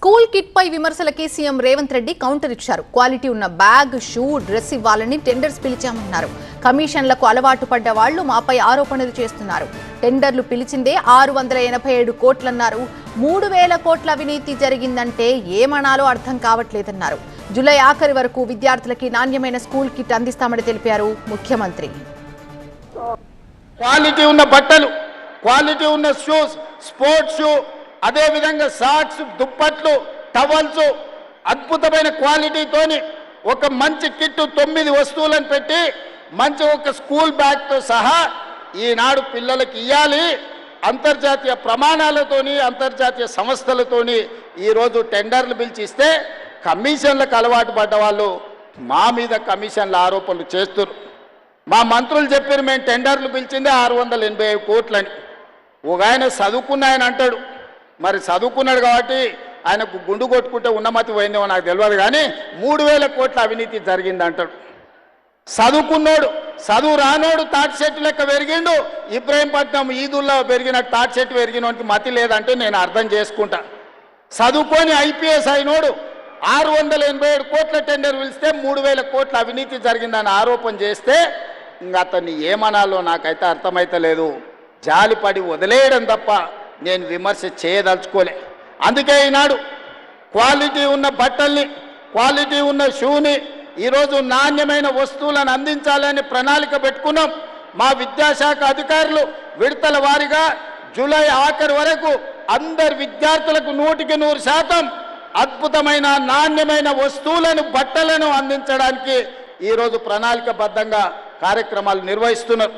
School kit పై విమర్శలకి CM Revanth Reddy counter ఇచ్చారు. Quality ఉన్న bag, shoe, dress ఇవ్వాలని టెండర్స్ పిలిచామన్నారు. కమిషన్లకు అలవాటు పడ్డ వాళ్లు మాపై ఆరోపణలు చేస్తున్నారు. టెండర్లు పిలిచిందే 687 కోట్లన్నారు. 3000 కోట్ల అవినీతి జరిగిందంటే ఏమనాలో అర్థం కావట్లేదన్నారు. జూలై ఆఖరి వరకు విద్యార్థులకి నాణ్యమైన స్కూల్ కిట్ అందిస్తామని తెలిపారు ముఖ్యమంత్రి. క్వాలిటీ ఉన్న బట్టలు, క్వాలిటీ ఉన్న షూస్, స్పోర్ట్స్ షూ, అదే విధంగా సాక్స్, దుప్పట్లు, టవల్స్ అద్భుతమైన క్వాలిటీతోని ఒక మంచి కిట్టు 9 వస్తువులను పెట్టి మంచి ఒక స్కూల్ బ్యాగ్తో సహా ఈనాడు పిల్లలకి ఇవ్వాలి. అంతర్జాతీయ ప్రమాణాలతోని అంతర్జాతీయ సంస్థలతోని ఈరోజు టెండర్లు పిలిచిస్తే కమిషన్లకు అలవాటు పడ్డ వాళ్ళు మా మీద కమిషన్ల ఆరోపణలు చేస్తున్నారు. మా మంత్రులు చెప్పారు మేము టెండర్లు పిలిచిందే 687 కోట్లని. ఒక ఆయన చదువుకున్న ఆయన అంటాడు, మరి చదువుకున్నాడు కాబట్టి ఆయనకు గుండు కొట్టుకుంటే ఉన్నమతి పోయిందేమో నాకు తెలియదు, కానీ 3000 కోట్ల అవినీతి జరిగింది అంటాడు. చదువుకున్నాడు, చదువు రానోడు తాటి చెట్టు లెక్క పెరిగిండు. ఇబ్రహీంపట్నం ఈదుల్లో పెరిగిన తాటి చెట్టు పెరిగినోడికి మతి లేదంటే నేను అర్థం చేసుకుంటా. చదువుకొని ఐపీఎస్ అయినోడు 687 కోట్ల టెండర్ పిలిస్తే 3000 కోట్ల అవినీతి జరిగిందని ఆరోపణ చేస్తే ఇంకా అతన్ని ఏమనాలో నాకైతే అర్థమైతలేదు. జాలిపడి వదిలేయడం తప్ప నేను విమర్శ చేయదలుచుకోలే. అందుకే ఈనాడు క్వాలిటీ ఉన్న బట్టల్ని, క్వాలిటీ ఉన్న షూని, ఈరోజు నాణ్యమైన వస్తువులను అందించాలని ప్రణాళిక పెట్టుకున్నాం. మా విద్యాశాఖ అధికారులు విడతల వారీగా జూలై ఆఖరి వరకు అందరి విద్యార్థులకు 100% అద్భుతమైన నాణ్యమైన వస్తువులను, బట్టలను అందించడానికి ఈరోజు ప్రణాళికబద్ధంగా కార్యక్రమాలు నిర్వహిస్తున్నారు.